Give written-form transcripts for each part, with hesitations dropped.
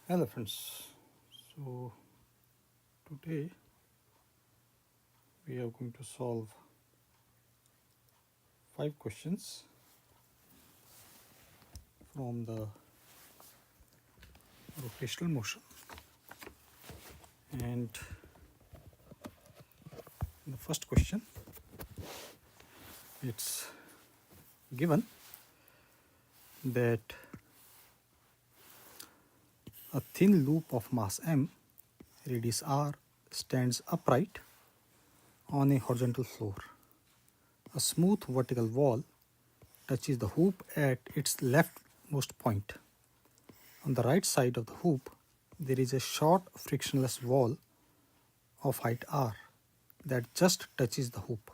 Hello friends, so today we are going to solve 5 questions from the rotational motion, and the first question, it's given that a thin loop of mass m, radius r, stands upright on a horizontal floor. A smooth vertical wall touches the hoop at its leftmost point. On the right side of the hoop, there is a short frictionless wall of height r that just touches the hoop.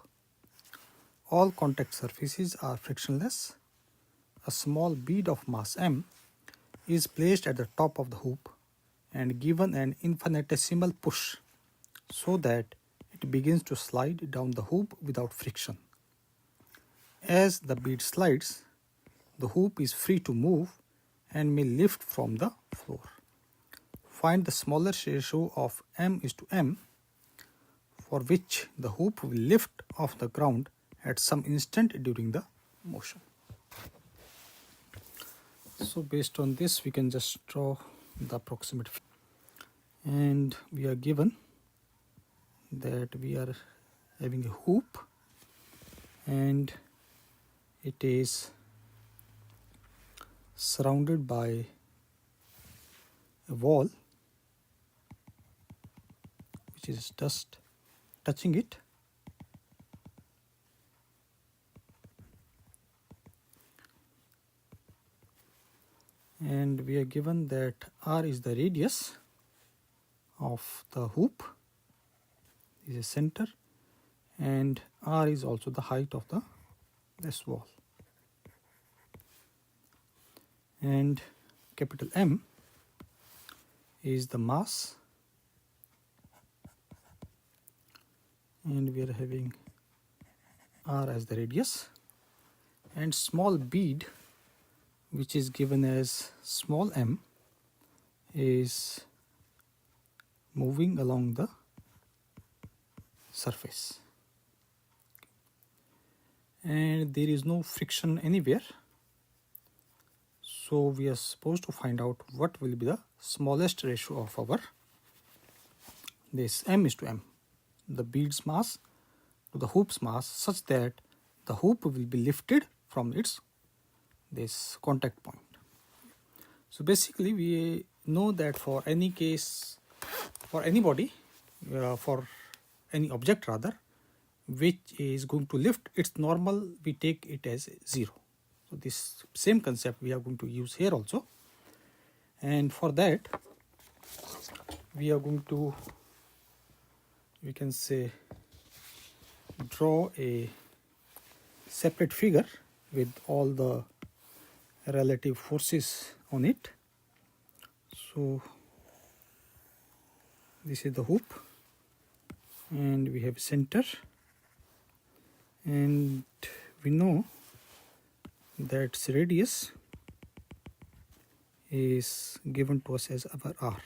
All contact surfaces are frictionless. A small bead of mass m is placed at the top of the hoop and given an infinitesimal push so that it begins to slide down the hoop without friction. As the bead slides, the hoop is free to move and may lift from the floor. Find the smallest ratio of m is to m for which the hoop will lift off the ground at some instant during the motion. So based on this, we can just draw the approximate, and we are given that we are having a hoop and it is surrounded by a wall which is just touching it, and we are given that r is the radius of the hoop, is a center, and r is also the height of this wall, and capital M is the mass, and we are having r as the radius, and small bead, which is given as small m, is moving along the surface, and there is no friction anywhere. So we are supposed to find out what will be the smallest ratio of our this m is to m, the bead's mass to the hoop's mass, such that the hoop will be lifted from its this contact point. So basically we know that for any case, for any body, for any object rather, which is going to lift, its normal we take it as 0. So this same concept we are going to use here also, and for that we are going to, we can say, draw a separate figure with all the relative forces on it. So this is the hoop, and we have center, and we know that its radius is given to us as our r,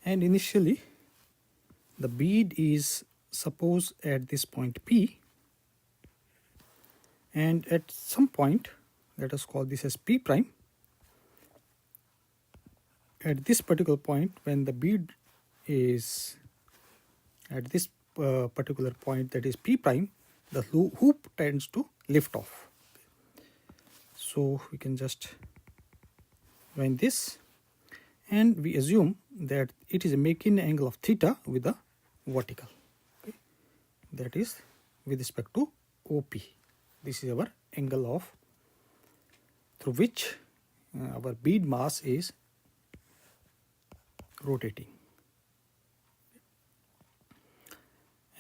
and initially the bead is suppose at this point P, and at some point, let us call this as P prime. At this particular point, when the bead is at this particular point, that is P prime, the hoop tends to lift off. So we can just wind this, and we assume that it is making an angle of theta with the vertical, okay? That is with respect to OP. This is our angle of through which our bead mass is rotating,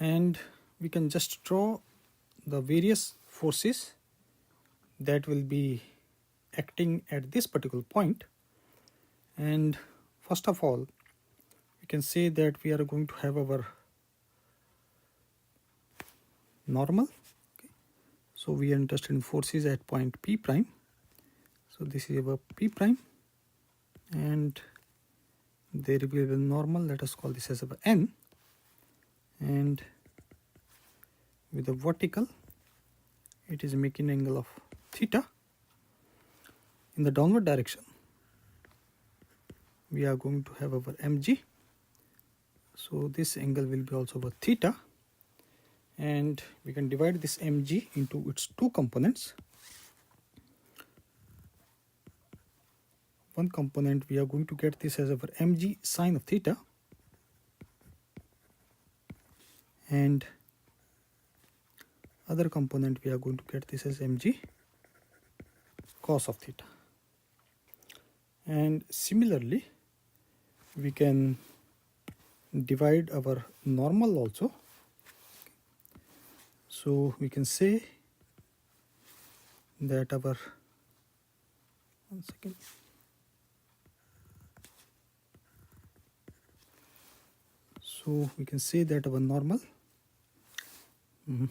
and we can just draw the various forces that will be acting at this particular point. And first of all, we can say that we are going to have our normal, okay? So we are interested in forces at point P prime. So this is our P prime, and there will be the normal. Let us call this as our n, and with the vertical it is making angle of theta. In the downward direction we are going to have our mg, so this angle will be also over theta, and we can divide this mg into its two components. One component we are going to get this as our mg sine of theta, and other component we are going to get this as mg cos of theta. And similarly we can divide our normal also. So we can say that our, one second, so we can say that our normal so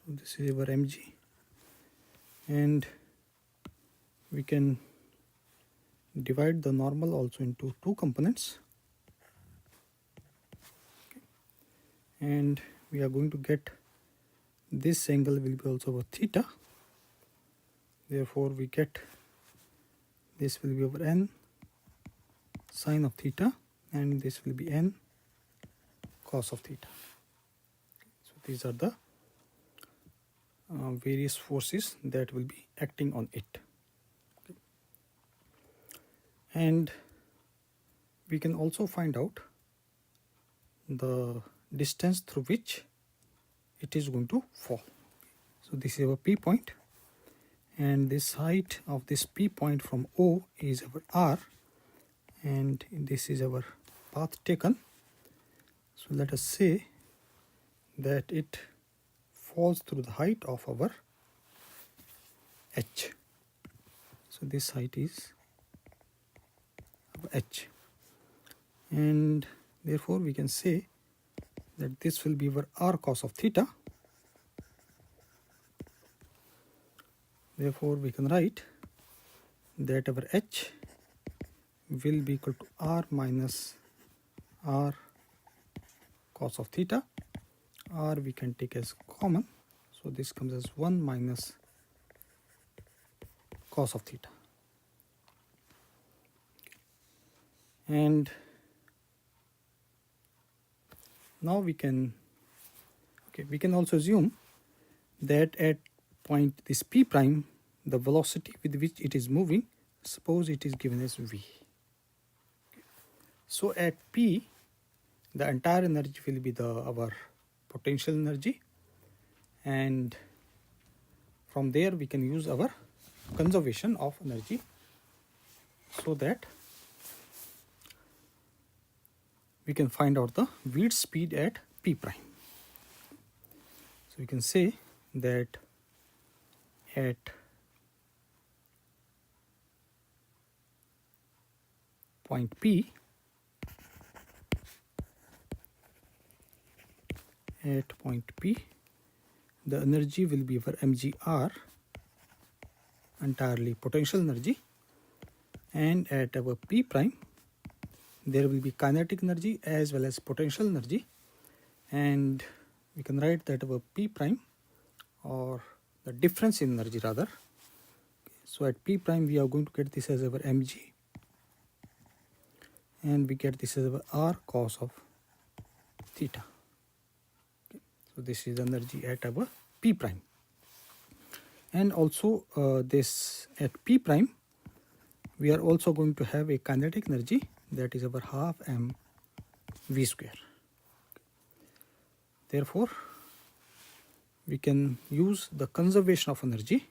this is our mg, and we can divide the normal also into two components, and we are going to get this angle will be also over theta. Therefore we get this will be over n sine of theta, and this will be n cos of theta. So these are the various forces that will be acting on it. And we can also find out the distance through which it is going to fall. So this is our P point, and this height of this P point from O is our R, and this is our path taken. So let us say that it falls through the height of our H. So this height is our H, and therefore we can say that this will be our R cos of theta. Therefore we can write that our H will be equal to R minus R cos of theta. R we can take as common, so this comes as 1 minus cos of theta. And now we can also assume that at point this P prime, the velocity with which it is moving, suppose it is given as V. So at P, the entire energy will be our potential energy, and from there we can use our conservation of energy, so that we can find out the Wheat speed at P prime. So we can say that at point P, the energy will be for mgr, entirely potential energy, and at our P prime there will be kinetic energy as well as potential energy, and we can write that our P prime, or the difference in energy rather. So at P prime we are going to get this as our mg, and we get this as our R cos of theta. So this is energy at our P prime. And also this at P prime we are also going to have a kinetic energy, that is our half m v square. Therefore we can use the conservation of energy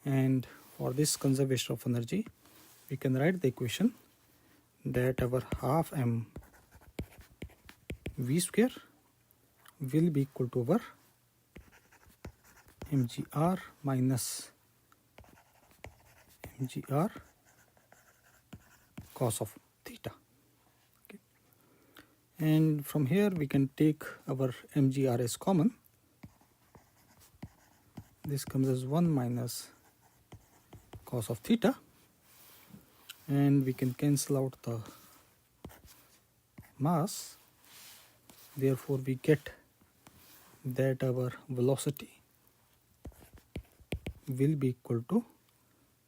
and for this conservation of energy we can write the equation that our half m v square will be equal to our mgr minus mgr cos of theta. Okay. And from here we can take our mgr as common. This comes as 1 minus cos of theta, and we can cancel out the mass. Therefore we get that our velocity will be equal to,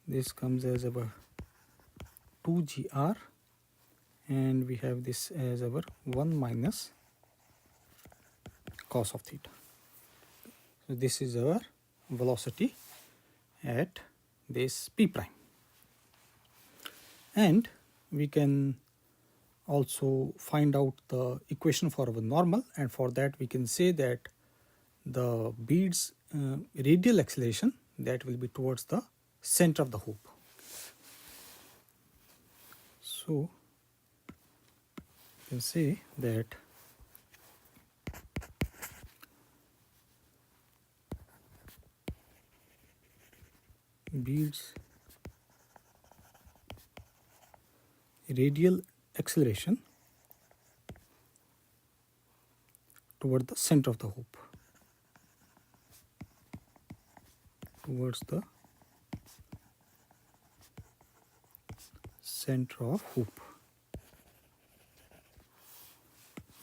this comes as our 2gr, and we have this as our 1 minus cos of theta. So this is our velocity at this p prime. And we can also find out the equation for our normal, and for that we can say that the bead's radial acceleration, that will be towards the center of the hoop. So you can say that bead's radial acceleration toward the center of the hoop, towards the center of hoop.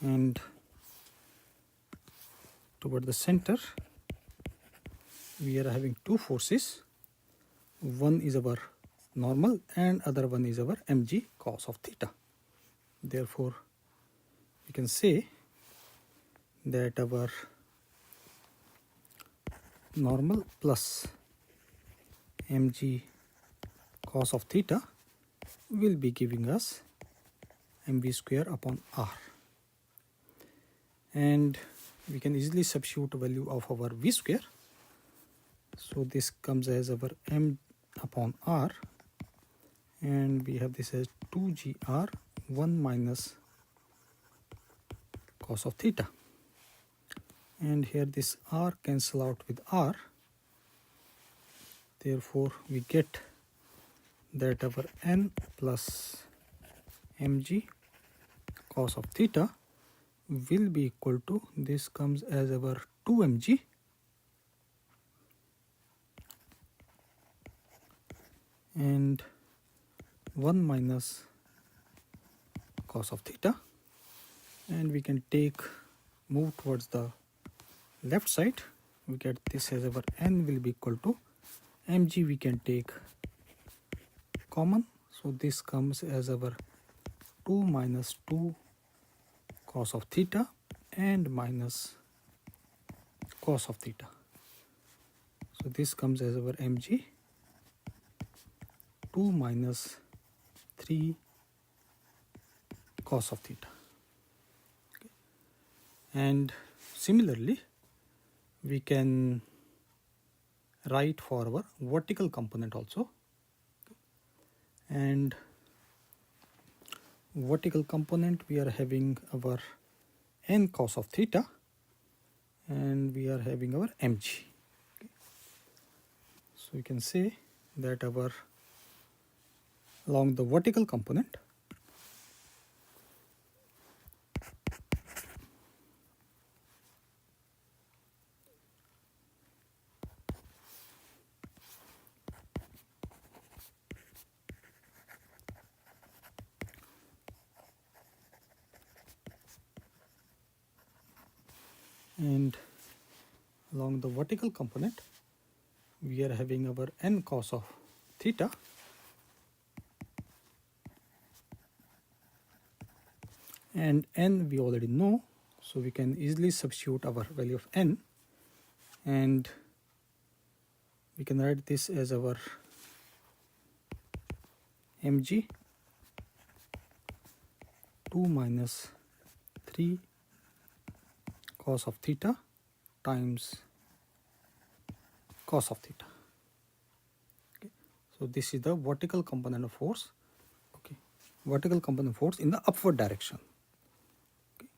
And toward the center we are having two forces. One is our normal and other one is our mg cos of theta. Therefore we can say that our normal plus mg cos of theta will be giving us mv square upon r. And we can easily substitute the value of our v square. So this comes as our m upon r, and we have this as 2gr 1 minus cos of theta. And here this r cancel out with r. Therefore we get that our n plus mg cos of theta will be equal to, this comes as our 2mg and 1 minus cos of theta. And we can move towards the left side. We get this as our n will be equal to mg, we can take common. So this comes as our 2 minus 2 cos of theta and minus cos of theta. So this comes as our mg 2 minus 3 cos of theta. Okay. And similarly we can write for our vertical component also. And vertical component we are having our n cos of theta and we are having our mg. Okay. So we can say that our along the vertical component we are having our n cos of theta and n we already know, so we can easily substitute our value of n, and we can write this as our mg 2 minus 3 cos of theta times cos of theta. Okay. So this is the vertical component of force. Okay. Vertical component of force in the upward direction. Okay.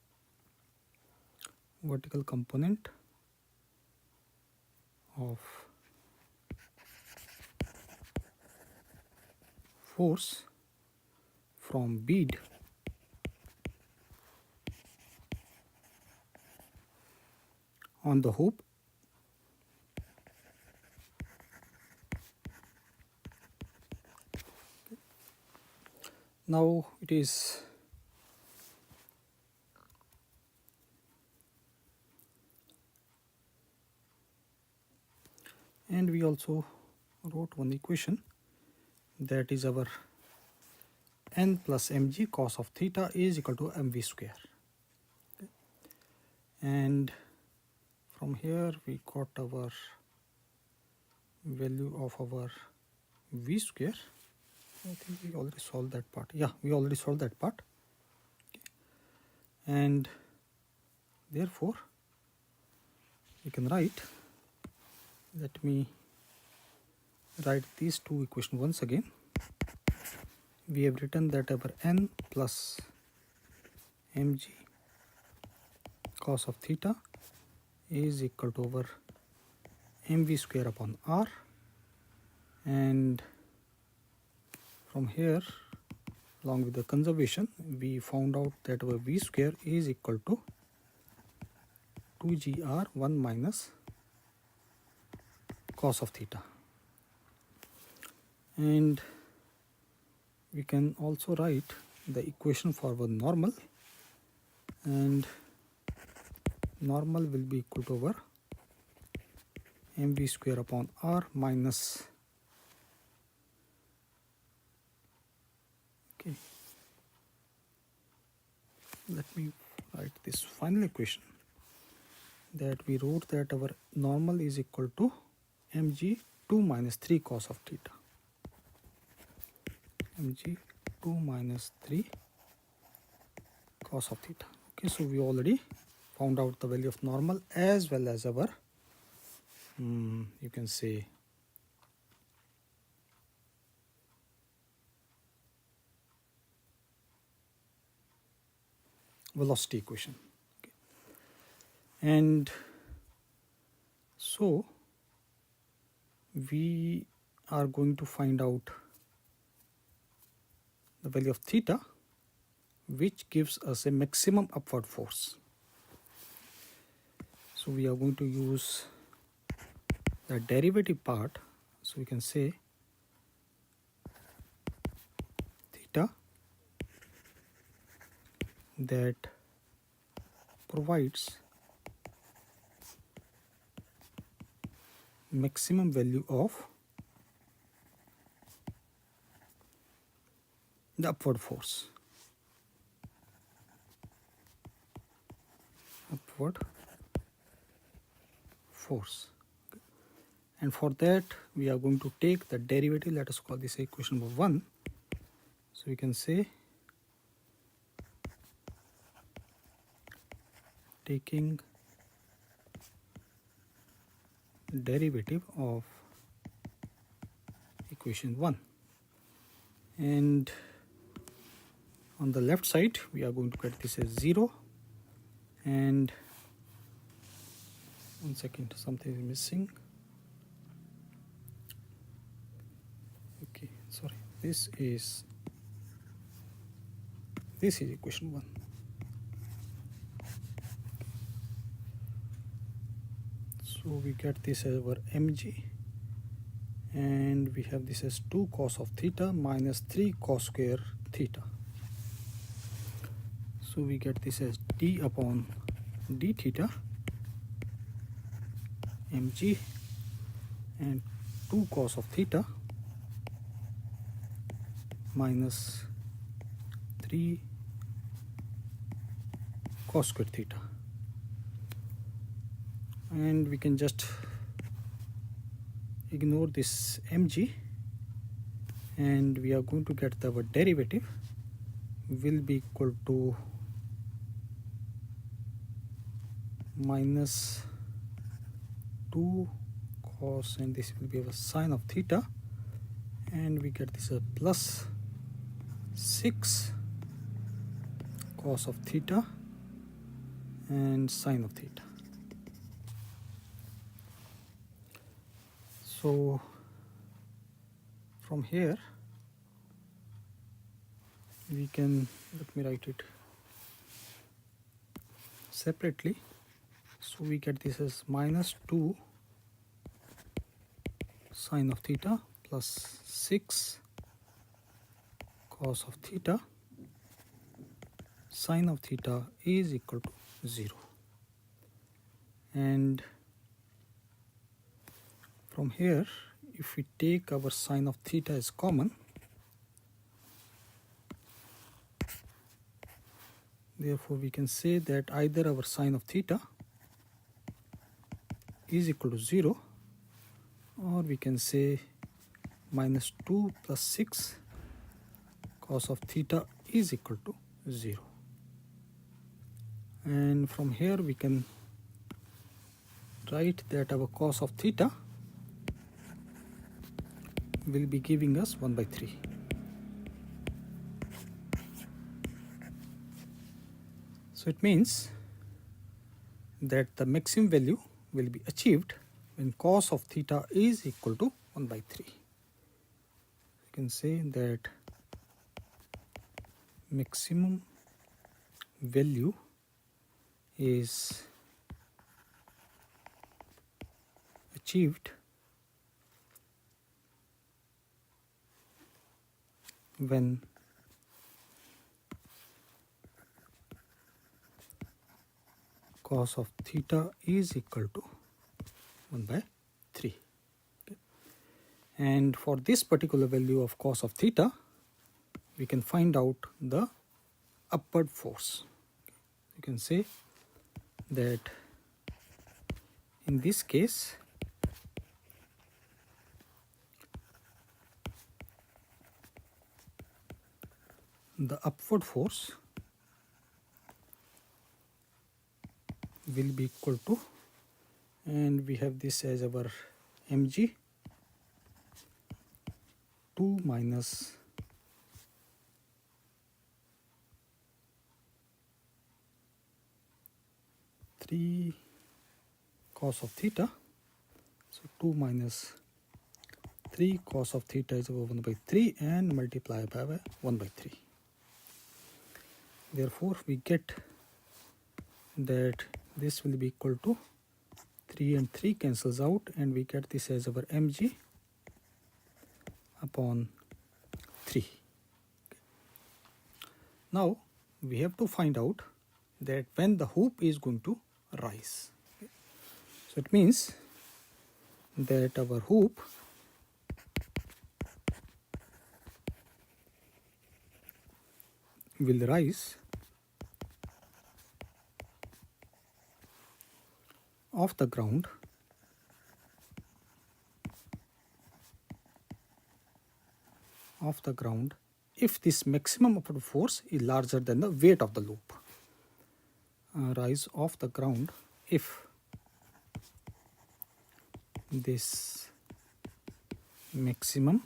Vertical component of force from bead on the hoop. Now it is and we also wrote one equation, that is our n plus mg cos of theta is equal to mv square. And from here we got our value of our v square. I think we already solved that part. Yeah, we already solved that part. And therefore we can write, let me write these two equations once again. We have written that our n plus mg cos of theta is equal to over mv square upon r, and from here along with the conservation we found out that our v square is equal to 2gr 1 minus cos of theta. And we can also write the equation for our normal, and normal will be equal to over mv square upon r minus, okay, let me write this final equation, that we wrote that our normal is equal to mg 2 minus 3 cos of theta, mg 2 minus 3 cos of theta. Okay, so we already found out the value of normal as well as our you can say velocity equation. Okay. And so we are going to find out the value of theta, which gives us a maximum upward force. So we are going to use the derivative part. So we can say theta that provides maximum value of the upward force. Upward force. Okay. And for that we are going to take the derivative. Let us call this equation number 1. So we can say taking derivative of equation 1, and on the left side we are going to get this as 0, and one second, something is missing. Okay, sorry, this is equation 1. So we get this as our mg, and we have this as 2 cos of theta minus 3 cos square theta. So we get this as d upon d theta mg, and 2 cos of theta minus 3 cos square theta. And we can just ignore this mg, and we are going to get our derivative will be equal to minus 2 cos, and this will be our sine of theta, and we get this as plus 6 cos of theta and sine of theta. So from here we can, let me write it separately. So we get this as minus 2 sine of theta plus 6 cos of theta sine of theta is equal to 0. And from here, if we take our sine of theta as common, therefore we can say that either our sine of theta is equal to 0, or we can say minus 2 plus 6 cos of theta is equal to 0. And from here we can write that our cos of theta will be giving us 1 by 3. So it means that the maximum value will be achieved when cos of theta is equal to 1 by 3. You can say that maximum value is achieved when cos of theta is equal to 1 by 3. Okay. And for this particular value of cos of theta, we can find out the upward force. You can say that in this case, the upward force will be equal to, and we have this as our mg, 2 minus three cos of theta. So 2 minus 3 cos of theta is over 1 by 3 and multiply by 1 by 3. Therefore we get that this will be equal to 3 and 3 cancels out, and we get this as our mg upon 3. Now we have to find out that when the hoop is going to rise. So it means that our hoop will rise off the ground if this maximum upward force is larger than the weight of the loop. Rise off the ground if this maximum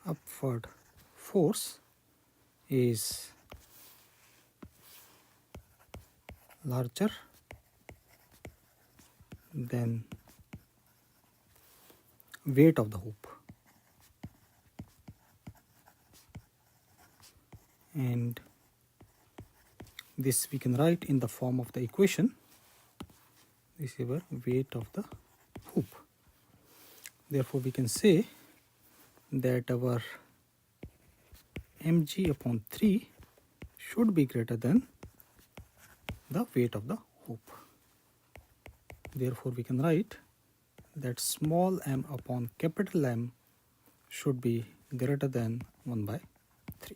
upward force is larger than weight of the hoop. And this we can write in the form of the equation. This is our weight of the hoop. Therefore we can say that our mg upon 3 should be greater than the weight of the hoop. Therefore we can write that small m upon capital M should be greater than 1 by 3.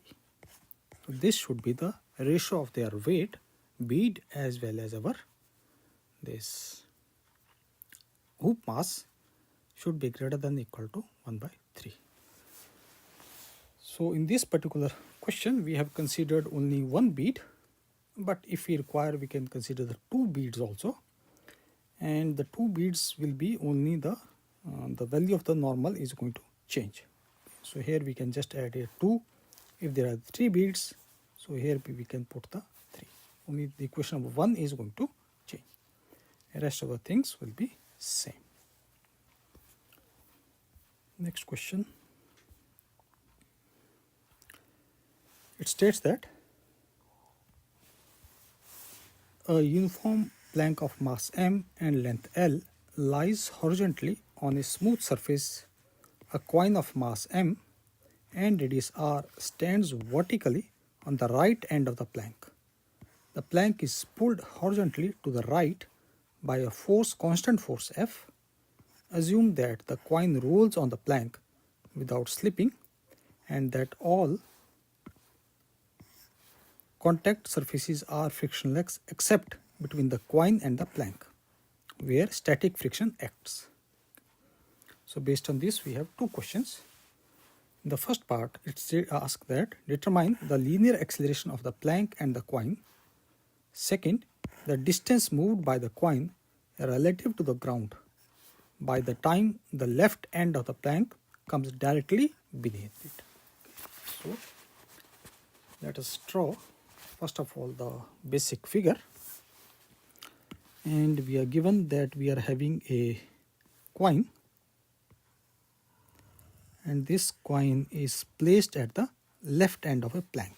So this should be the ratio of their weight, bead as well as our this hoop mass should be greater than or equal to 1 by 3. So in this particular question we have considered only one bead, but if we require we can consider the 2 beads also, and the 2 beads will be only the value of the normal is going to change. So here we can just add a 2. If there are 3 beads, so here we can put the 3. Only the equation of 1 is going to change. The rest of the things will be same. Next question. It states that a uniform plank of mass m and length L lies horizontally on a smooth surface. A coin of mass m and radius r stands vertically on the right end of the plank. The plank is pulled horizontally to the right by a constant force F. Assume that the coin rolls on the plank without slipping and that all contact surfaces are frictionless except between the coin and the plank, where static friction acts. So based on this, we have two questions. In the first part, it asks that determine the linear acceleration of the plank and the coin. Second, the distance moved by the coin relative to the ground by the time the left end of the plank comes directly beneath it. So let us draw first of all the basic figure, and we are given that we are having a coin, and this coin is placed at the left end of a plank.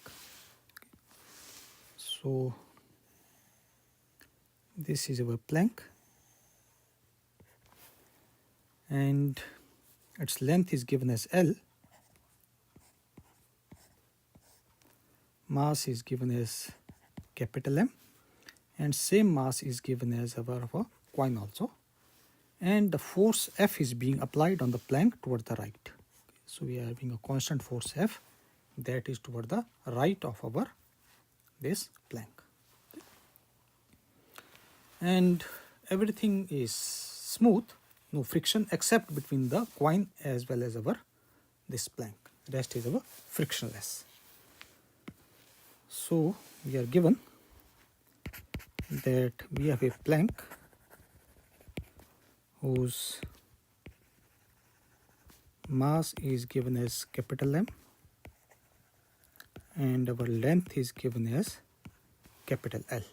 So this is our plank and its length is given as L, mass is given as capital M, and same mass is given as our coin also, and the force F is being applied on the plank toward the right. So we are having a constant force F that is toward the right of our this plank, and everything is smooth, no friction except between the coin as well as our this plank. Rest is our frictionless. So we are given that we have a plank whose mass is given as capital M and our length is given as capital L.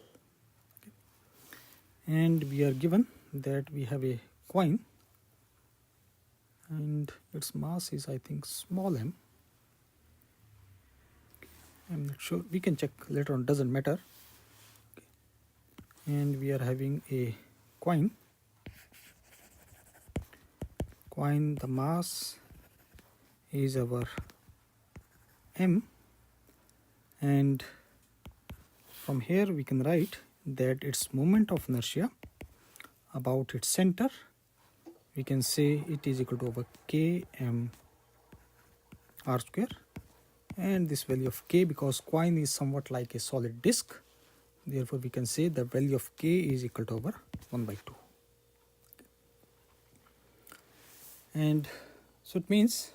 And we are given that we have a coin and its mass is, I think, small m. I'm not sure, we can check later on, doesn't matter. And we are having a coin, the mass is our m, and from here we can write that its moment of inertia about its center, we can say it is equal to over km r square, and this value of k, because coin is somewhat like a solid disk, therefore we can say the value of k is equal to over 1 by 2. And so it means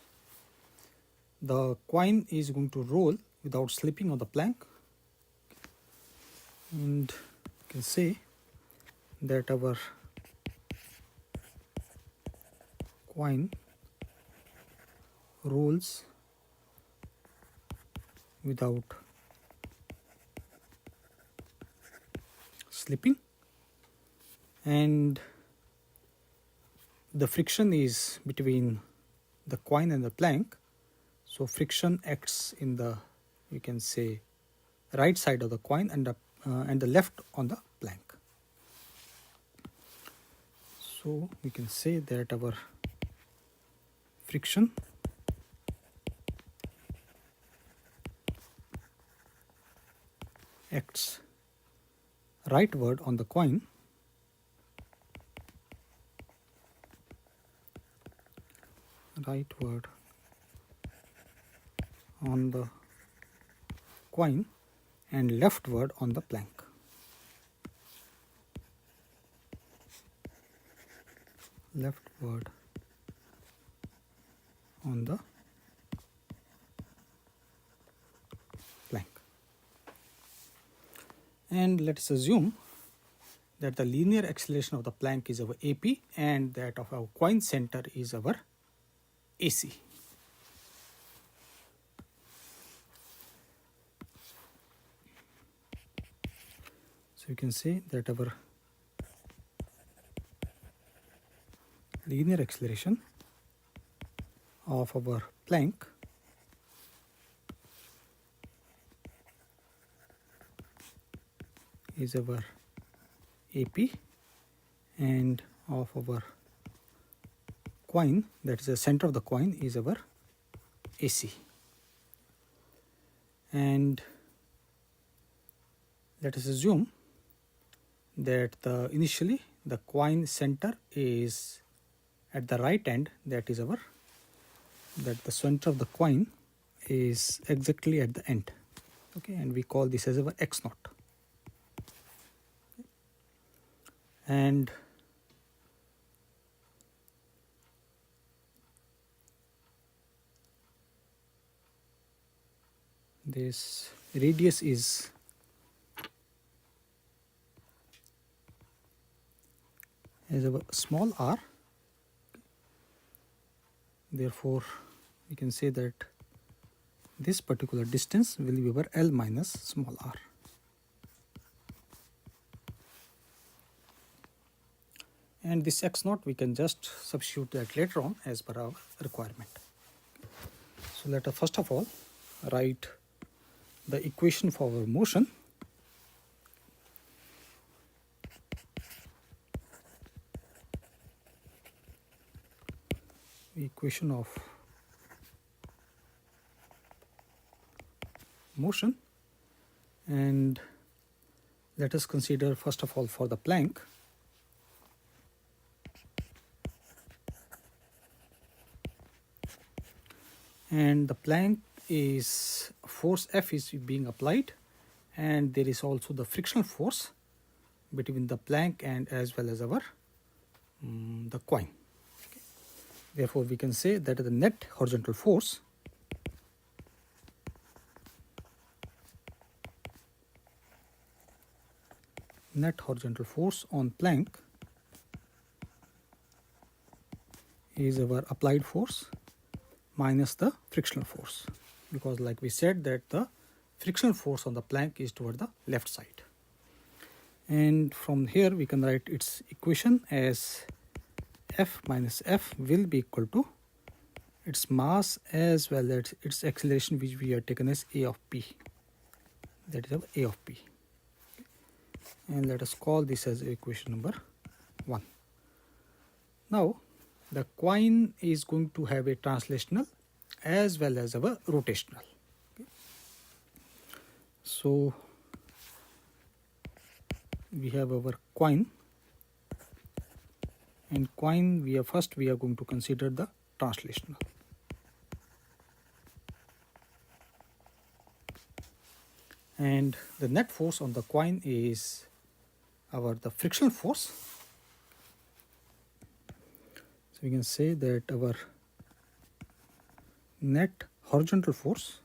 the coin is going to roll without slipping on the plank, and you can say that our coin rolls without slipping, and the friction is between the coin and the plank, so friction acts in the, you can say, right side of the coin and the left on the plank. So we can say that our friction acts rightward on the coin and leftward on the plank. Leftward on the plank. And let us assume that the linear acceleration of the plank is our AP and that of our coin center is our AC. So you can say that our linear acceleration of our plank is our AP, and of our coin, that is the center of the coin, is our AC. And let us assume that initially the coin center is at the right end, that the center of the coin is exactly at the end. Okay, and we call this as our x naught. And this radius is as a small r. Therefore, we can say that this particular distance will be our L minus small r. And this x naught we can just substitute that later on as per our requirement. So let us first of all write the equation for our motion. The equation of motion, and let us consider first of all for the plank. And the plank is force F is being applied, and there is also the frictional force between the plank and as well as our the coin. Okay. Therefore, we can say that the net horizontal force on plank is our applied force minus the frictional force, because like we said that the frictional force on the plank is toward the left side. And from here we can write its equation as F minus F will be equal to its mass as well as its acceleration, which we have taken as A of P. That is our A of P. And let us call this as equation number 1. Now the coin is going to have a translational as well as our rotational. Okay. So we have our coin, and coin we are going to consider the translational. And the net force on the coin is the frictional force. So we can say that our net horizontal force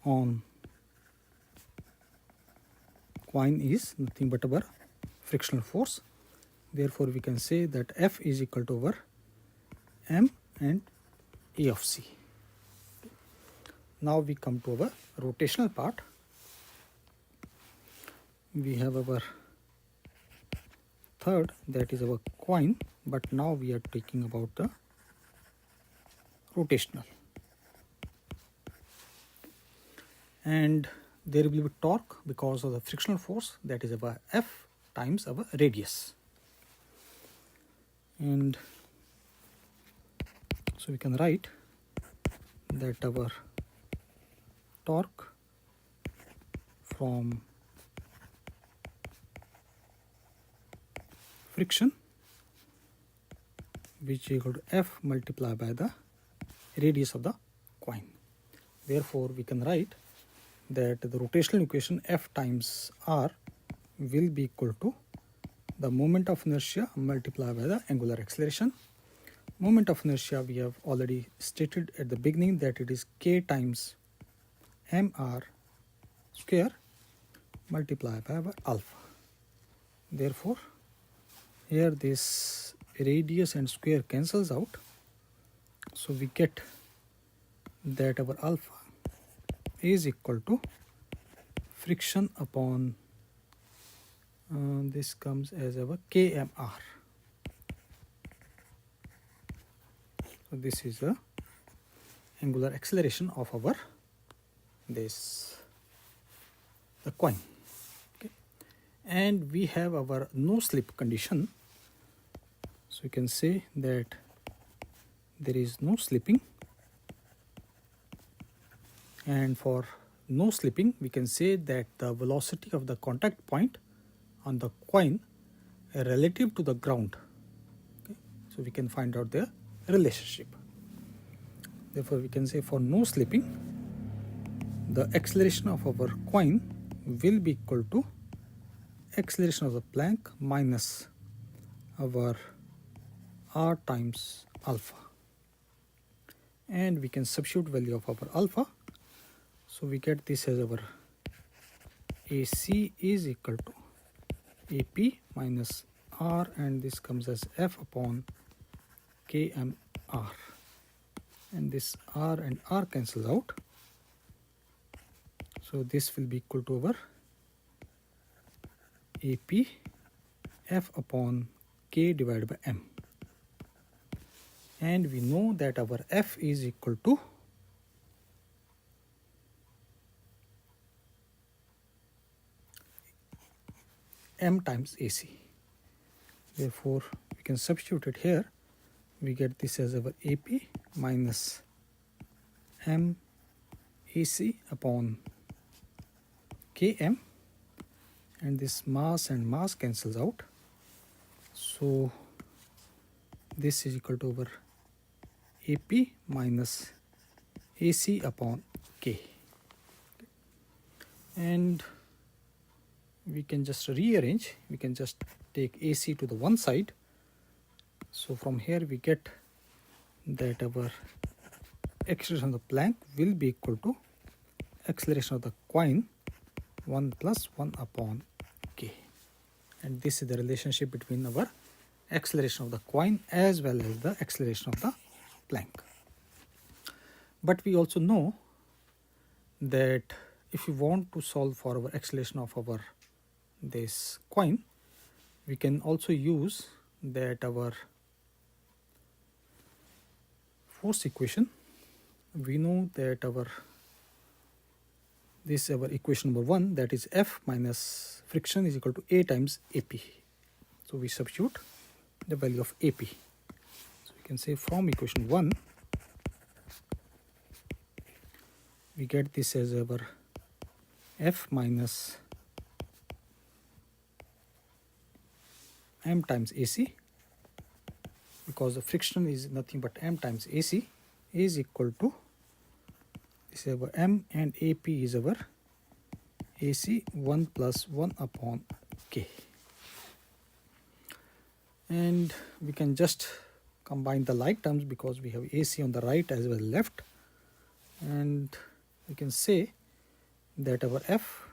on coin is nothing but our frictional force. Therefore, we can say that F is equal to our M and A of C. Now we come to our rotational part. We have our third, that is our coin, but now we are talking about the rotational. And there will be torque because of the frictional force, that is our F times our radius. And so we can write that our torque from friction, which is equal to F multiplied by the radius of the coin. Therefore, we can write that the rotational equation F times R will be equal to the moment of inertia multiplied by the angular acceleration. Moment of inertia we have already stated at the beginning that it is K times mr square multiplied by our alpha. Therefore, here this radius and square cancels out, so we get that our alpha is equal to friction upon this comes as our kmr. So this is the angular acceleration of our the coin. Okay. And we have our no slip condition. So you can say that there is no slipping, and for no slipping we can say that the velocity of the contact point on the coin relative to the ground. Okay. So we can find out the relationship. Therefore we can say for no slipping, the acceleration of our coin will be equal to acceleration of the plank minus our r times alpha, and we can substitute value of our alpha. So we get this as our AC is equal to AP minus R, and this comes as F upon KMR, and this R and R cancels out. So this will be equal to our AP F upon K divided by M, and we know that our F is equal to M times AC. Therefore we can substitute it here. We get this as our AP minus M AC upon Km, and this mass and mass cancels out. So this is equal to our AP minus AC upon K, and we can just rearrange. We can just take AC to the one side. So from here we get that our acceleration of the plank will be equal to acceleration of the coin 1 plus 1 upon K, and this is the relationship between our acceleration of the coin as well as the acceleration of the plank. But we also know that if we want to solve for our acceleration of our this coin, we can also use that our force equation. We know that our this is our equation number 1, that is F minus friction is equal to A times AP. So we substitute the value of AP. So we can say from equation 1 we get this as our F minus M times AC, because the friction is nothing but M times AC, is equal to this is our M, and AP is our AC 1 plus 1 upon K. And we can just combine the like terms because we have AC on the right as well as left, and we can say that our F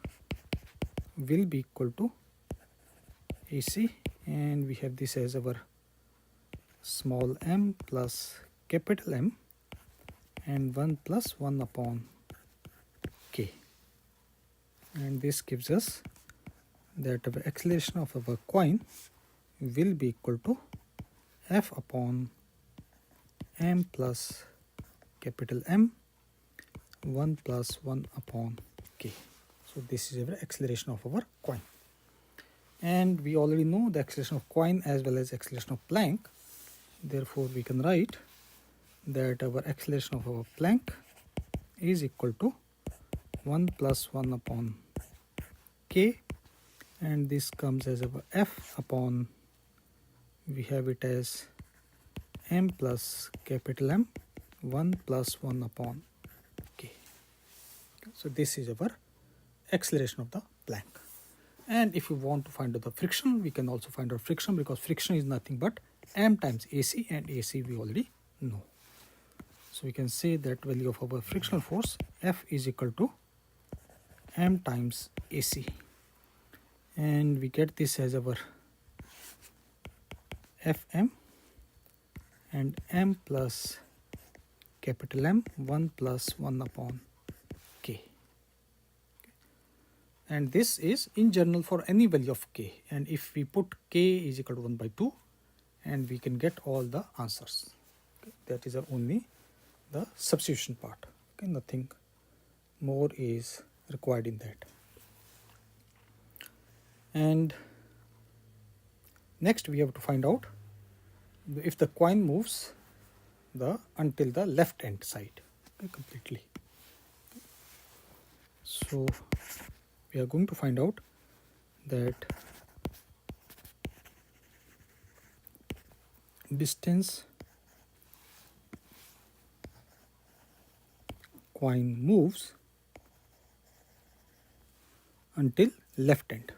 will be equal to AC, and we have this as our small m plus capital M and 1 plus 1 upon K, and this gives us that our acceleration of our coin will be equal to F upon M plus capital M 1 plus 1 upon K. So this is our acceleration of our coin, and we already know the acceleration of coin as well as acceleration of plank. Therefore we can write that our acceleration of our plank is equal to 1 plus 1 upon K, and this comes as our F upon, we have it as M plus capital M 1 plus 1 upon K. So this is our acceleration of the plank. And if you want to find out the friction, we can also find out friction, because friction is nothing but M times AC, and AC we already know. So we can say that value of our frictional force F is equal to M times AC, and we get this as our Fm and M plus capital M 1 plus 1 upon K. And this is in general for any value of K, and if we put K is equal to 1 by 2, and we can get all the answers. That is only the substitution part. Okay, nothing more is required in that. And next we have to find out if the coin moves until the left hand side, okay, completely. So we are going to find out that distance coin moves until left hand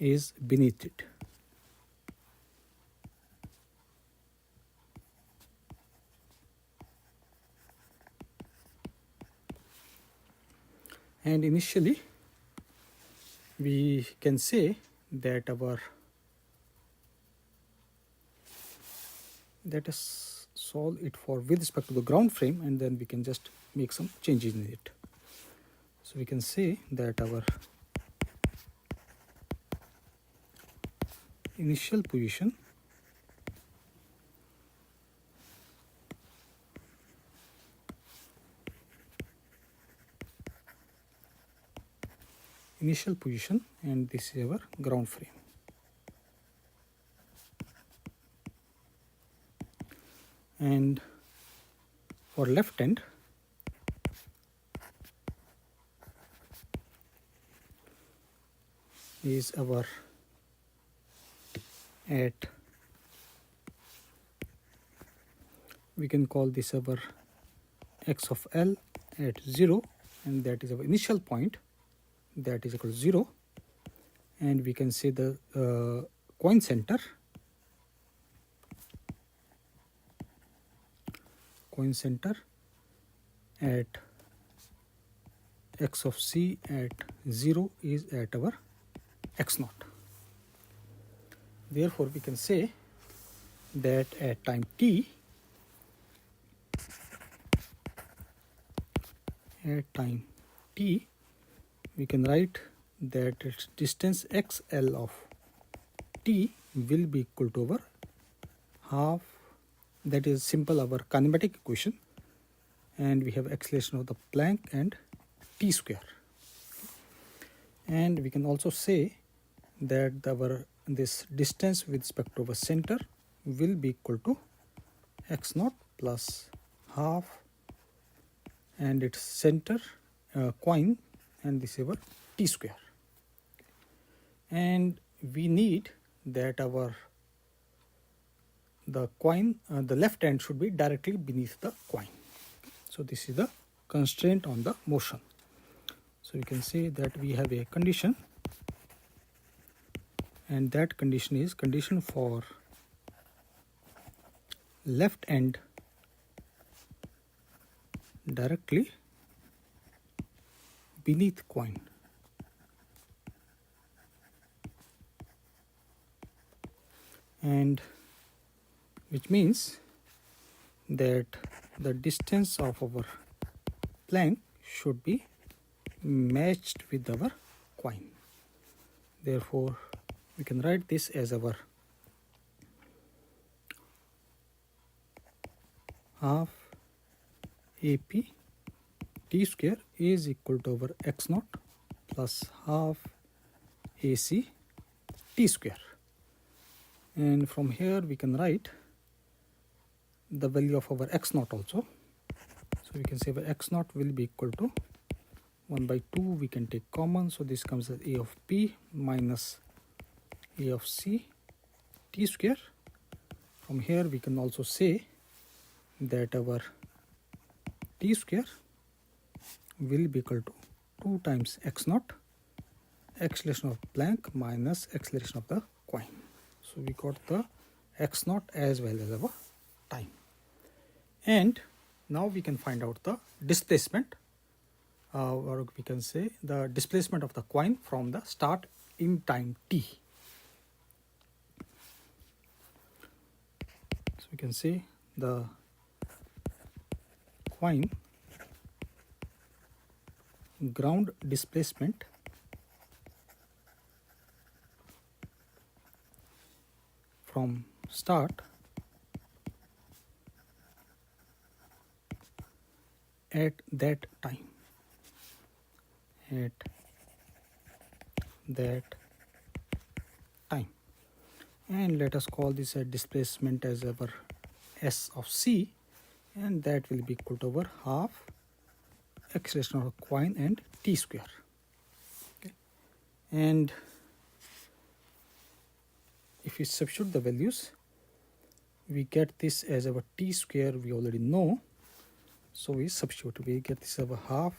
is beneath it. And initially we can say that let us solve it for with respect to the ground frame, and then we can just make some changes in it. So we can say that our initial position and this is our ground frame. And for left hand, is our at, we can call this our x of L at 0, and that is our initial point, that is equal to 0. And we can say the coin center at x of C at 0 is at our x naught. Therefore we can say that at time t, we can write that its distance xl of t will be equal to our half, that is simple our kinematic equation, and we have acceleration of the Planck and t square. And we can also say that this distance with respect to our center will be equal to x naught plus half and its center coin, and this is our t square. And we need that the coin, the left hand should be directly beneath the coin. So this is the constraint on the motion. So you can say that we have a condition, and that condition is condition for left hand directly beneath coin. And which means that the distance of our Planck should be matched with our coin. Therefore we can write this as our half AP t square is equal to our x naught plus half AC t square. And from here we can write the value of our x naught also. So we can say our x naught will be equal to 1 by 2, we can take common, so this comes as a of p minus a of c t square. From here we can also say that our t square will be equal to 2 times x naught, acceleration of Planck minus acceleration of the coin. So we got the x naught as well as our time. And now we can find out the displacement, or we can say the displacement of the coin from the start in time t. So we can say the coin ground displacement from start at that time, at that time. And let us call this a displacement as our s of c, and that will be equal to over half acceleration of the coin and t square. Okay. And if we substitute the values, we get this as our t square we already know. So we substitute, we get this over half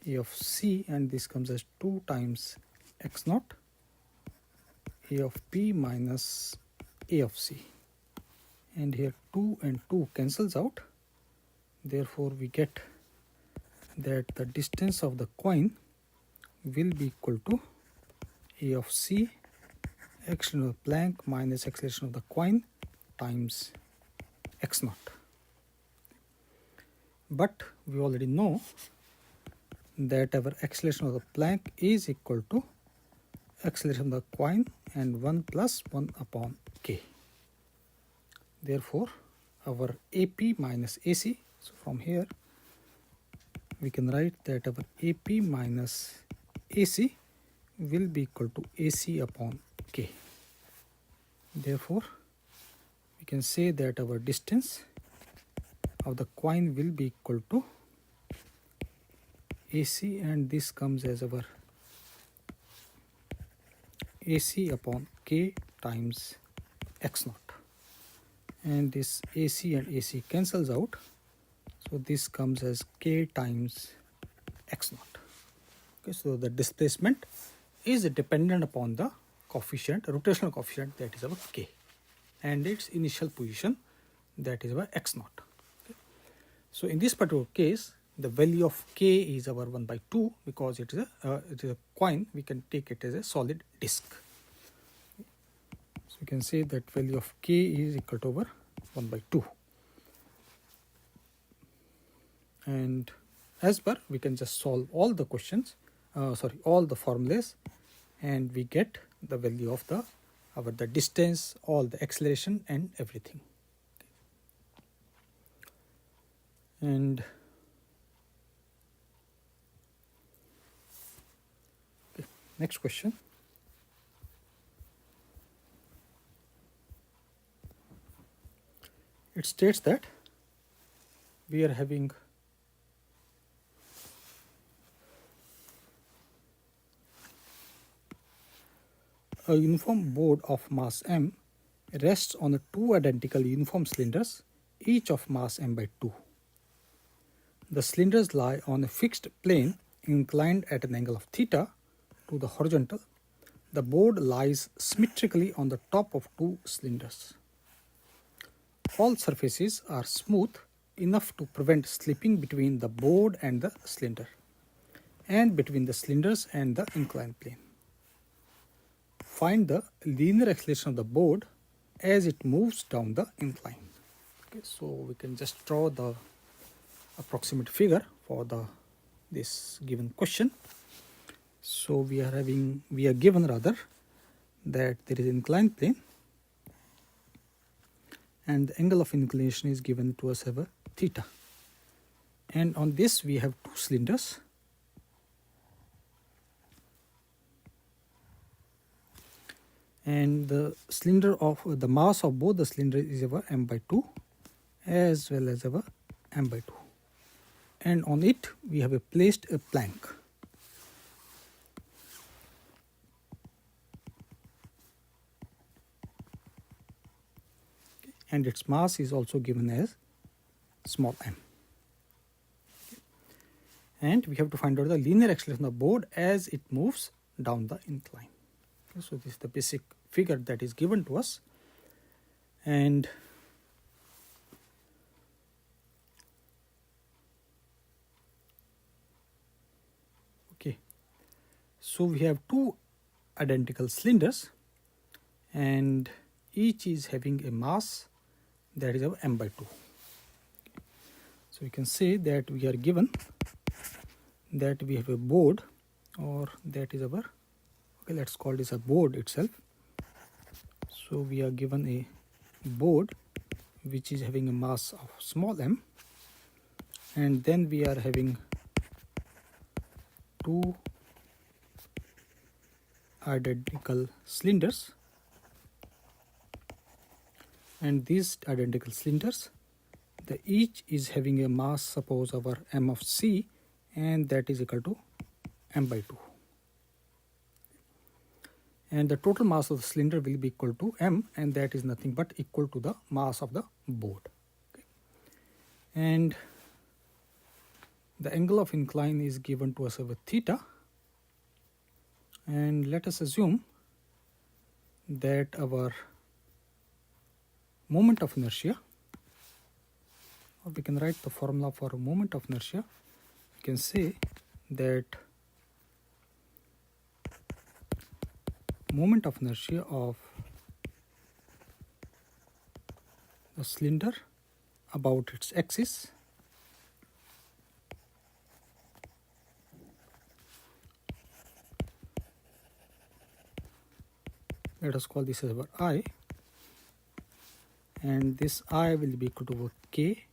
a of c, and this comes as 2 times x naught a of p minus a of c. And here 2 and 2 cancels out. Therefore, we get that the distance of the coin will be equal to a of c acceleration of the plank minus acceleration of the coin times x naught. But we already know that our acceleration of the plank is equal to acceleration of the coin and 1 plus 1 upon k. Therefore, our AP minus AC, so from here we can write that our AP minus AC will be equal to AC upon k. Therefore, we can say that our distance of the coin will be equal to AC, and this comes as our AC upon k times x naught. And this AC and AC cancels out, so this comes as k times x naught. Okay, so the displacement is dependent upon the coefficient, rotational coefficient, that is our k, and its initial position, that is our x naught. Okay. So in this particular case, the value of k is our 1 by 2, because it is a coin. We can take it as a solid disk. So we can say that value of k is equal to over 1 by 2. And as per, we can just solve all the questions, all the formulas, and we get the value of the distance, all the acceleration and everything. And okay, next question. It states that we are having a uniform board of mass m rests on 2 identical uniform cylinders, each of mass m by 2. The cylinders lie on a fixed plane inclined at an angle of theta to the horizontal. The board lies symmetrically on the top of 2 cylinders. All surfaces are smooth enough to prevent slipping between the board and the cylinder, and between the cylinders and the inclined plane. Find the linear acceleration of the board as it moves down the incline. Okay, so we can just draw the approximate figure for this given question. So we are given rather that there is an inclined plane, and the angle of inclination is given to us as theta. And on this we have 2 cylinders. And the mass of both the cylinders is our m by 2 as well as our m by 2. And on it we have placed a plank. And its mass is also given as small m. And we have to find out the linear acceleration of the board as it moves down the incline. Okay, so this is the basic figure that is given to us. And okay, so we have 2 identical cylinders, and each is having a mass that is our m by 2. So we can say that we are given that we have a board, or that is our, okay, let's call this a board itself. So we are given a board which is having a mass of small m, and then we are having two identical cylinders, and these identical cylinders, the each is having a mass, suppose our m of c, and that is equal to m by 2, and the total mass of the cylinder will be equal to m, and that is nothing but equal to the mass of the board. Okay. And the angle of incline is given to us over theta, and let us assume that our moment of inertia, or we can write the formula for moment of inertia. We can say that moment of inertia of the cylinder about its axis let us call this as our I, and this I will be equal to k,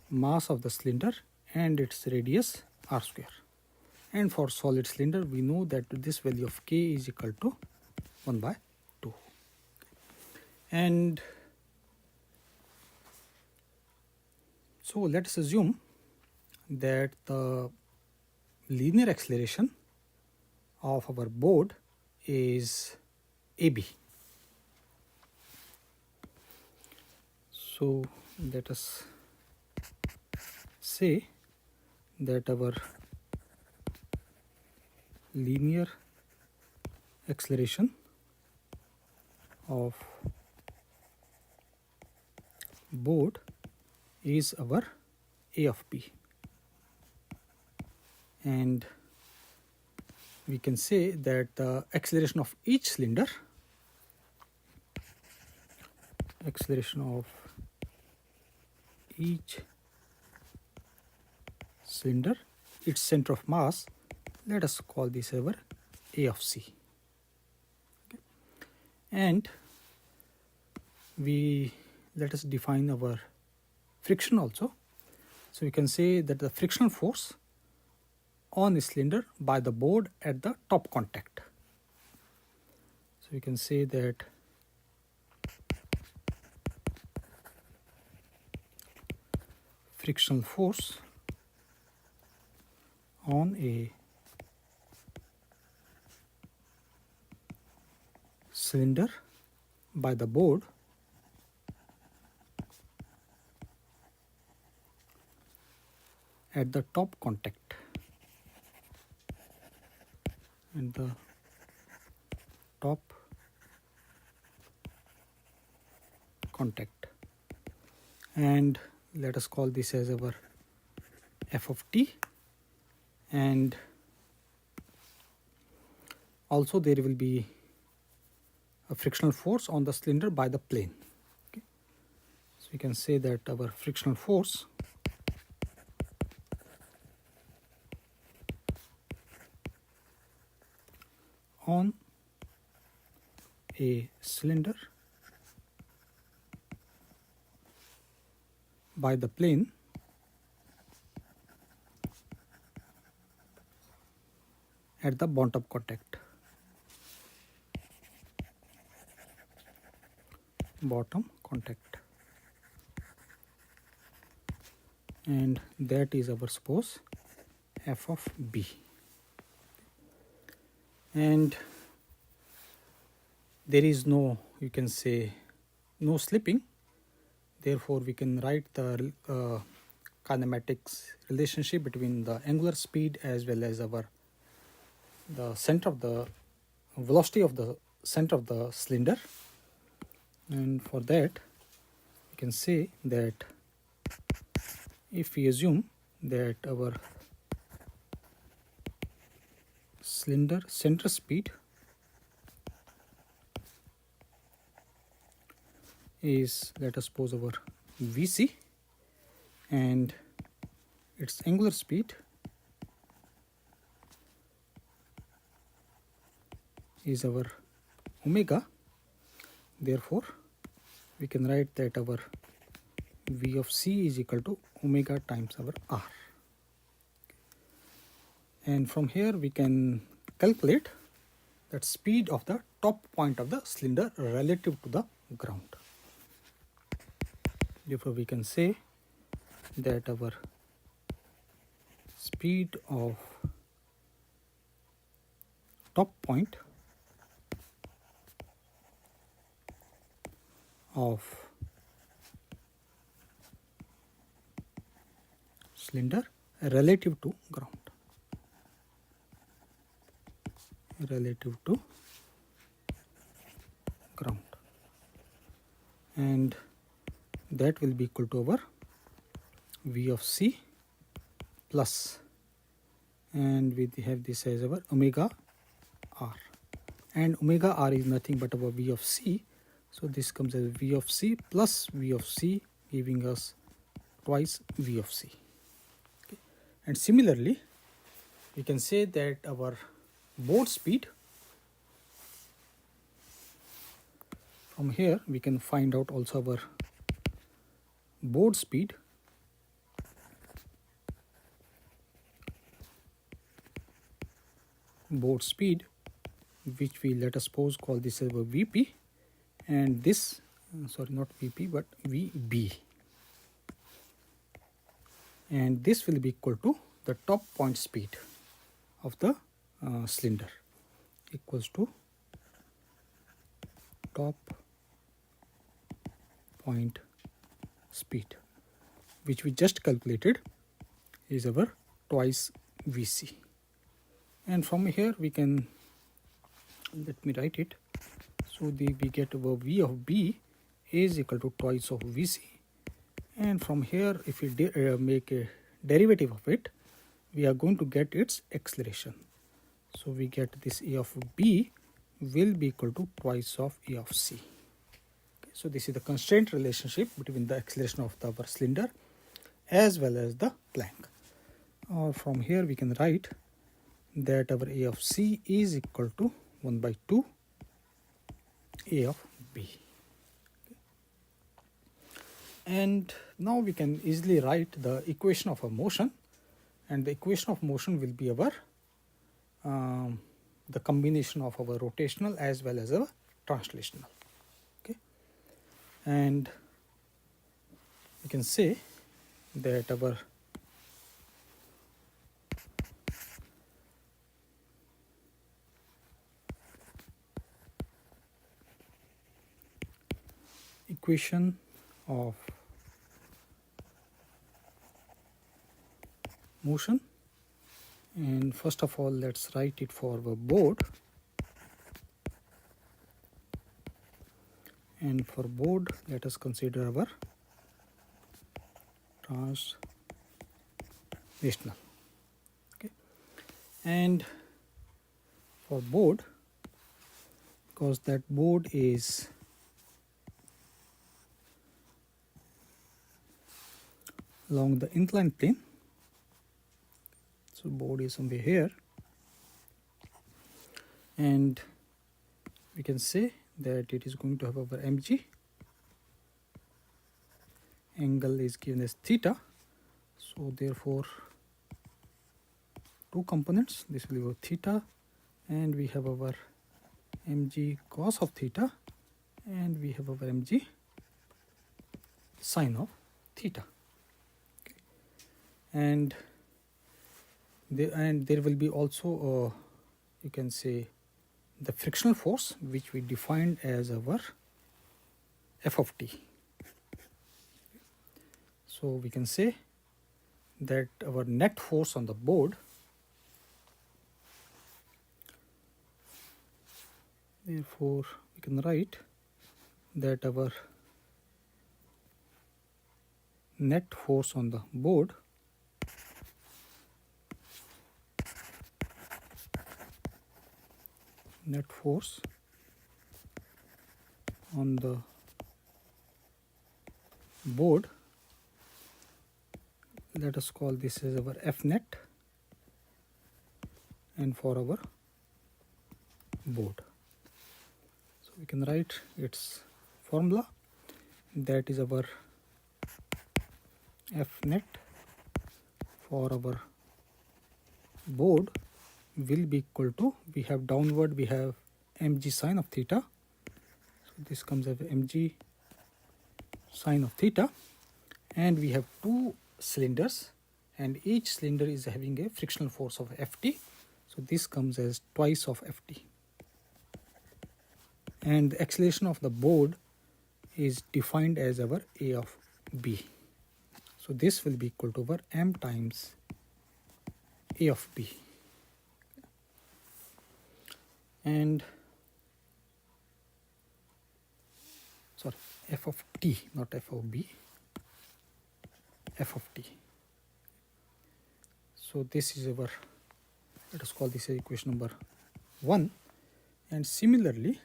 mass of the cylinder, and its radius r square. And for solid cylinder we know that this value of k is equal to 1 by 2. And so let us assume that the linear acceleration of our board is AB. So let us say that our linear acceleration of board is our A of P, and we can say that the acceleration of each cylinder, its center of mass, let us call this our A of C. Okay. And let us define our friction also. So we can say that the frictional force on a cylinder by the board at the top contact. So we can say that frictional force on a cylinder by the board at the top contact, and the top contact, and let us call this as our f of t. And also there will be a frictional force on the cylinder by the plane. Okay. So we can say that our frictional force on a cylinder by the plane at the bottom contact. And that is our suppose f of b. And there is no, you can say, no slipping, therefore we can write the kinematics relationship between the angular speed as well as the center of the velocity of the center of the cylinder. And for that we can say that if we assume that our cylinder center speed is, let us suppose, our Vc, and its angular speed is our omega, Therefore, we can write that our V of C is equal to omega times our R. And from here we can calculate that speed of the top point of the cylinder relative to the ground. Therefore, we can say that our speed of top point of cylinder relative to ground. And that will be equal to our V of C plus, and we have this as our omega R, and omega R is nothing but our V of C, so this comes as V of C plus V of C, giving us twice V of C. Okay. And similarly, we can say that our board speed, from here we can find out also our board speed. Which we let us suppose call this as our VP, and this sorry, not VP but VB, and this will be equal to the top point speed of the cylinder, equals to top point speed, which we just calculated is our twice VC. And from here we can, let me write it, so we get our V of B is equal to twice of VC, and from here if we make a derivative of it, we are going to get its acceleration. So we get this A of B will be equal to twice of A of C. Okay, so this is the constraint relationship between the acceleration of our cylinder as well as the plank. Or from here we can write that our A of C is equal to 1 by 2 A of B. Okay. And now we can easily write the equation of a motion, and the equation of motion will be our the combination of our rotational as well as our translational. Okay, and we can say that our equation of motion, and first of all let's write it for our board, and for board let us consider our translational. Okay, and for board, because that board is along the inclined plane, so board is somewhere here, and we can say that it is going to have our mg, angle is given as theta, so therefore two components, this will be our theta, and we have our mg cos of theta, and we have our mg sine of theta. Okay. And there will be also you can say the frictional force, which we defined as our f of t. So we can say that our net force on the board, therefore we can write that our net force on the board let us call this as our F net, and for our board, so we can write its formula, that is our F net for our board will be equal to, we have downward, we have mg sine of theta, so this comes as mg sine of theta, and we have two cylinders and each cylinder is having a frictional force of Ft, so this comes as twice of Ft, and the acceleration of the board is defined as our A of B, so this will be equal to our m times A of B, and sorry, F of T, not F of B, F of T. So this is our, let us call this equation number 1, and similarly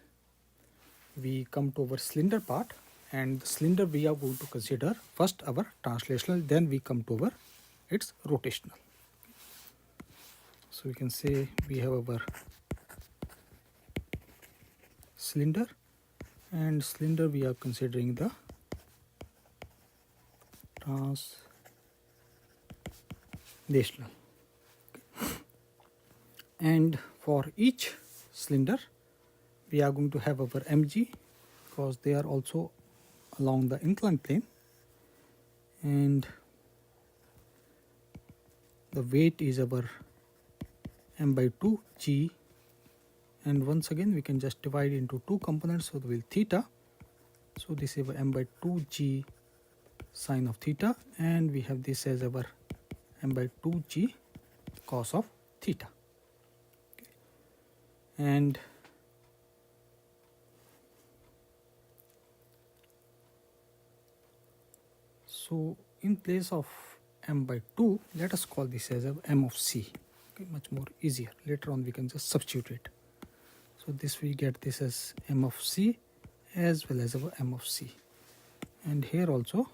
we come to our cylinder part, and the cylinder we are going to consider first our translational, then we come to our its rotational. So we can say we have our cylinder, and cylinder we are considering the translational, and for each cylinder we are going to have our mg, because they are also along the inclined plane, and the weight is our m by 2 g, and once again we can just divide into two components, so will theta, so this is our m by 2 g sine of theta, and we have this as our m by 2 g cos of theta, and so in place of m by 2, let us call this as a m of c, okay, much more easier, later on we can just substitute it. So this we get this as m of c as well as our m of c, and here also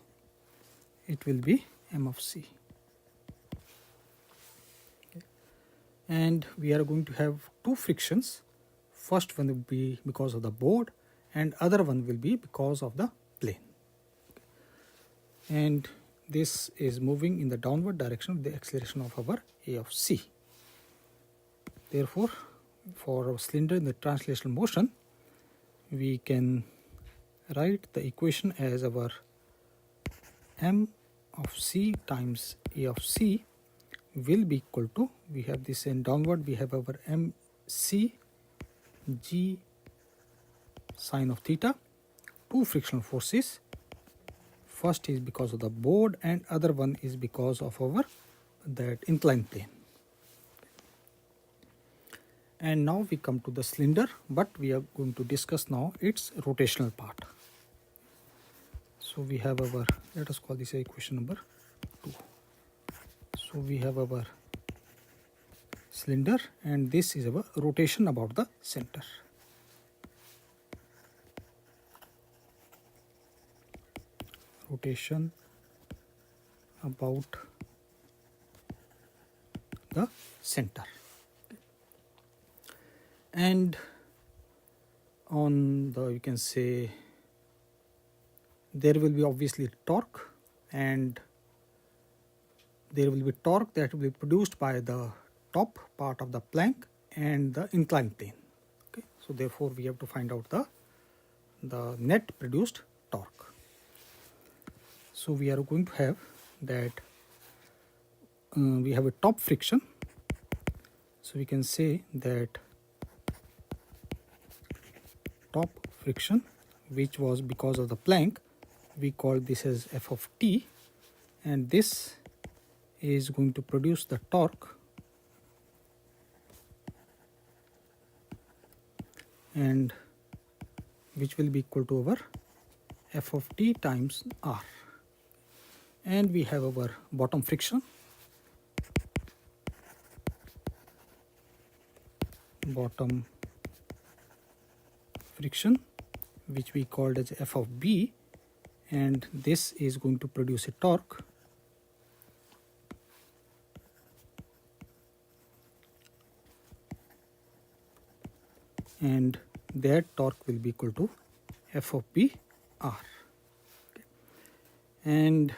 it will be m of c, okay. And we are going to have two frictions, first one will be because of the board and other one will be because of the plane, and this is moving in the downward direction of the acceleration of our A of c. Therefore for our cylinder in the translational motion, we can write the equation as our m of c times A of c will be equal to, we have this in downward, we have our mc g sine of theta, two frictional forces, first is because of the board and other one is because of our that inclined plane. And now we come to the cylinder, but we are going to discuss now its rotational part. So we have our, let us call this equation number 2. So we have our cylinder and this is our rotation about the center. Rotation about the center. And on the, you can say, there will be obviously torque, and there will be torque that will be produced by the top part of the plank and the inclined plane, okay. So therefore we have to find out the net produced torque. So we are going to have that we have a top friction, so we can say that top friction, which was because of the plank, we call this as F of T, and this is going to produce the torque, and which will be equal to our F of T times R. And we have our bottom friction, which we called as F of B, and this is going to produce a torque, and that torque will be equal to F of B r. Okay. And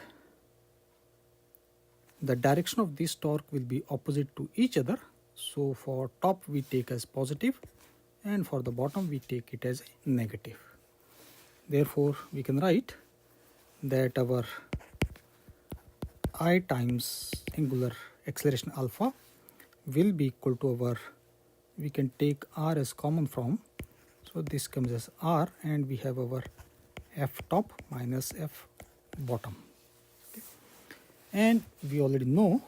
the direction of this torque will be opposite to each other. So for top we take as positive and for the bottom we take it as negative. Therefore we can write that our I times angular acceleration alpha will be equal to our, we can take r as common from, so this comes as r, and we have our f top minus f bottom. Okay. And we already know,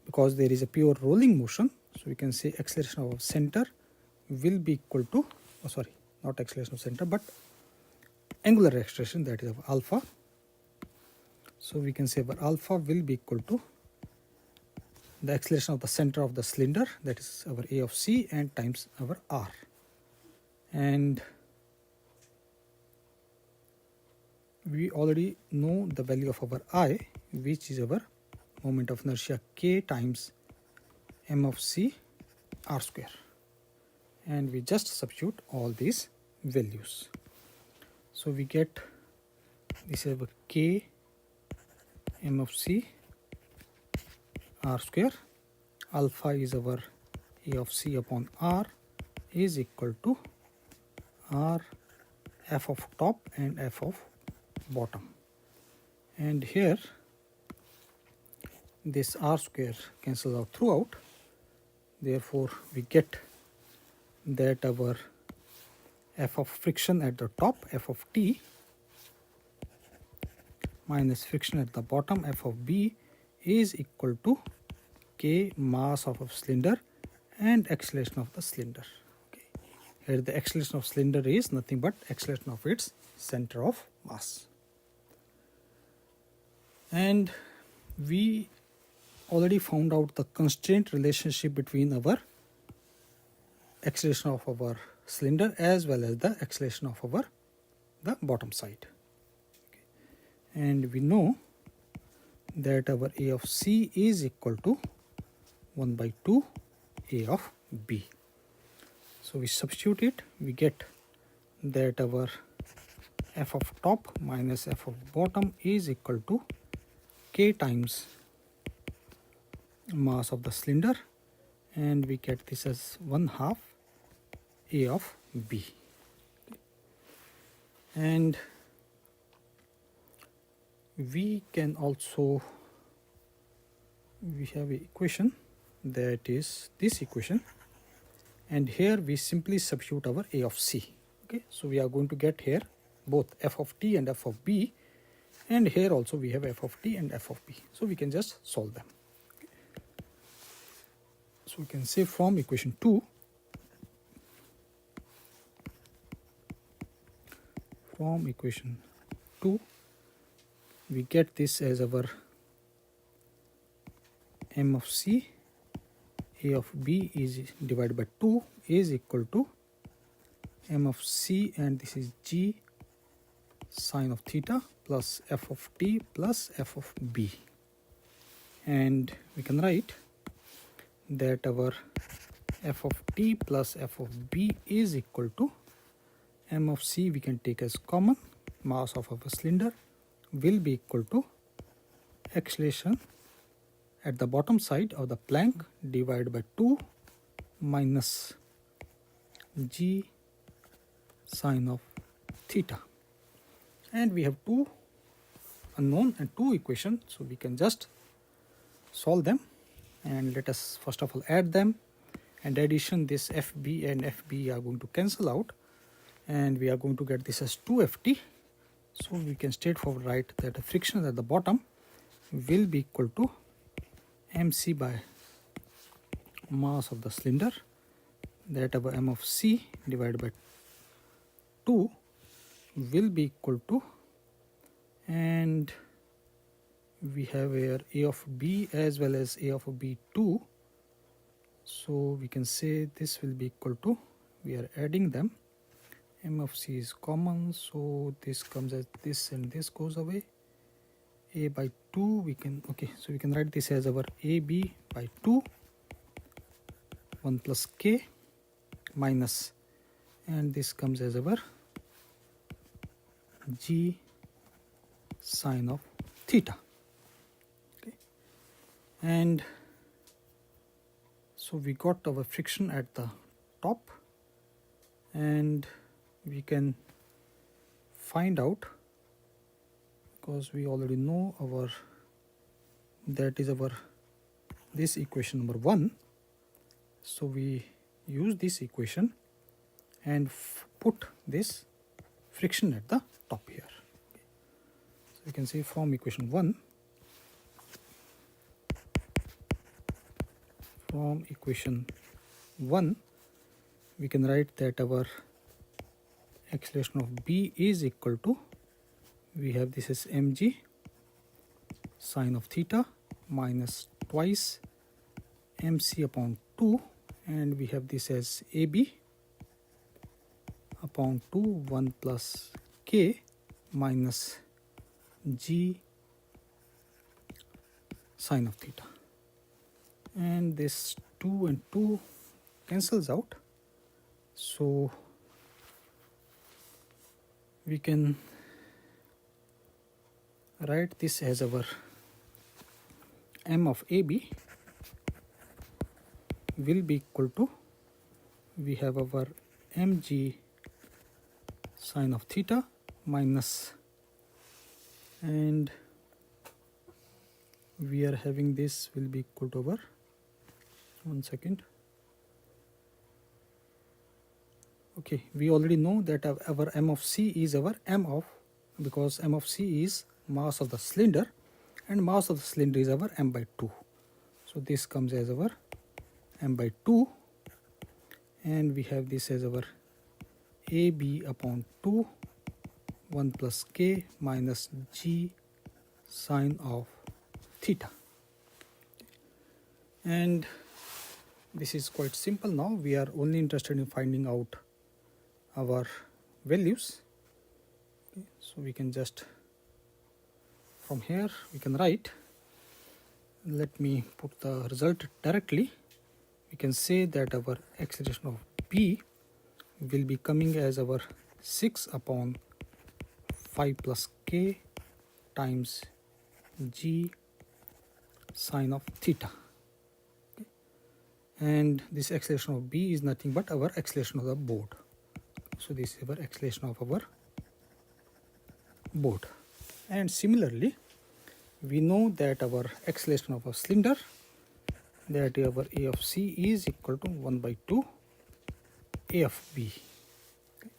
because there is a pure rolling motion, so we can say acceleration of center will be equal to, oh sorry, not acceleration of center but angular acceleration, that is of alpha. So we can say our alpha will be equal to the acceleration of the center of the cylinder, that is our A of C, and times our R. And we already know the value of our I, which is our moment of inertia K times m of C R square. And we just substitute all these values. So we get this is our K m of C R square, alpha is our A of C upon R, is equal to R f of top and f of bottom. And here this R square cancels out throughout, therefore we get that our f of friction at the top, f of T, minus friction at the bottom, f of B, is equal to K mass of a cylinder and acceleration of the cylinder. Okay. Here the acceleration of cylinder is nothing but acceleration of its center of mass. And we already found out the constraint relationship between our acceleration of our cylinder as well as the acceleration of our the bottom side. Okay. And we know that our A of C is equal to 1 by 2 A of B. So we substitute it, we get that our f of top minus f of bottom is equal to K times mass of the cylinder, and we get this as 1/2 A of B. And we can also, we have an equation that is this equation, and here we simply substitute our A of C. Okay, so we are going to get here both f of T and f of B, and here also we have f of T and f of B, so we can just solve them. Okay. So we can say from equation 2, we get this as our m of C, A of B is divided by 2 is equal to m of C, and this is G sine of theta plus f of T plus f of B. And we can write that our f of T plus f of B is equal to m of C, we can take as common, mass of our cylinder will be equal to acceleration at the bottom side of the plank divided by 2 minus G sine of theta. And we have two unknown and two equations, so we can just solve them. And let us first of all add them, and addition this FB and FB are going to cancel out, and we are going to get this as 2FT. So we can straightforward write that the friction at the bottom will be equal to MC by mass of the cylinder, that our m of C divided by 2 will be equal to, and we have here A of B as well as A of B2, so we can say this will be equal to, we are adding them, m of C is common, so this comes as this and this goes away, A by 2 we can, okay, so we can write this as our AB by 2 1 plus K minus, and this comes as our g sine of theta. Okay. And so we got our friction at the top, and we can find out, because we already know our, that is our, this equation number 1. So we use this equation and put this friction at the top here. Okay. So you can say from equation 1, we can write that our acceleration of B is equal to, we have this as mg sine of theta minus twice mc upon 2, and we have this as AB upon 2 1 plus k minus g sine of theta, and this 2 and 2 cancels out, so we can write this as our m of AB will be equal to, we have our mg sine of theta minus, and we are having this will be equal to our, 1 second. Okay, we already know that our m of c is our m of, because m of c is mass of the cylinder, and mass of the cylinder is our m by 2. So this comes as our m by 2, and we have this as our AB upon 2 1 plus k minus g sine of theta. And this is quite simple now. We are only interested in finding out our values. Okay, so we can just, from here we can write, let me put the result directly. We can say that our acceleration of B will be coming as our 6 upon 5 plus k times g sine of theta. Okay. And this acceleration of B is nothing but our acceleration of the board. So this is our acceleration of our board. And similarly, we know that our acceleration of a cylinder, that our A of C is equal to 1 by 2 A of B. Okay.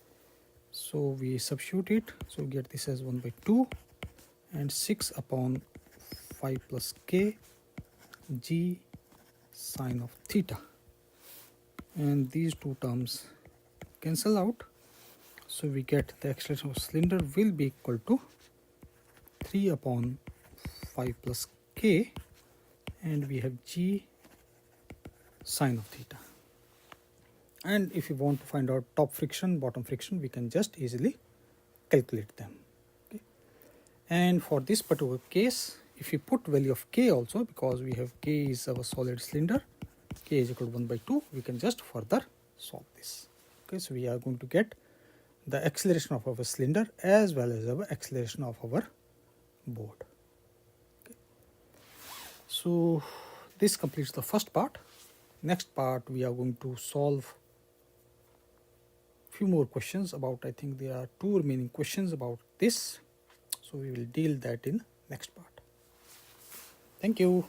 So we substitute it, so we get this as 1 by 2 and 6 upon 5 plus k g sine of theta, and these two terms cancel out, so we get the acceleration of cylinder will be equal to 3 upon 5 plus k, and we have g sine of theta. And if you want to find out top friction, bottom friction, we can just easily calculate them. Okay. And for this particular case, if you put value of k also, because we have k is our solid cylinder, k is equal to 1 by 2, we can just further solve this. Okay, so we are going to get the acceleration of our cylinder as well as our acceleration of our board. Okay. So this completes the first part. Next part we are going to solve few more questions about, I think there are 2 remaining questions about this, so we will deal that in next part. Thank you.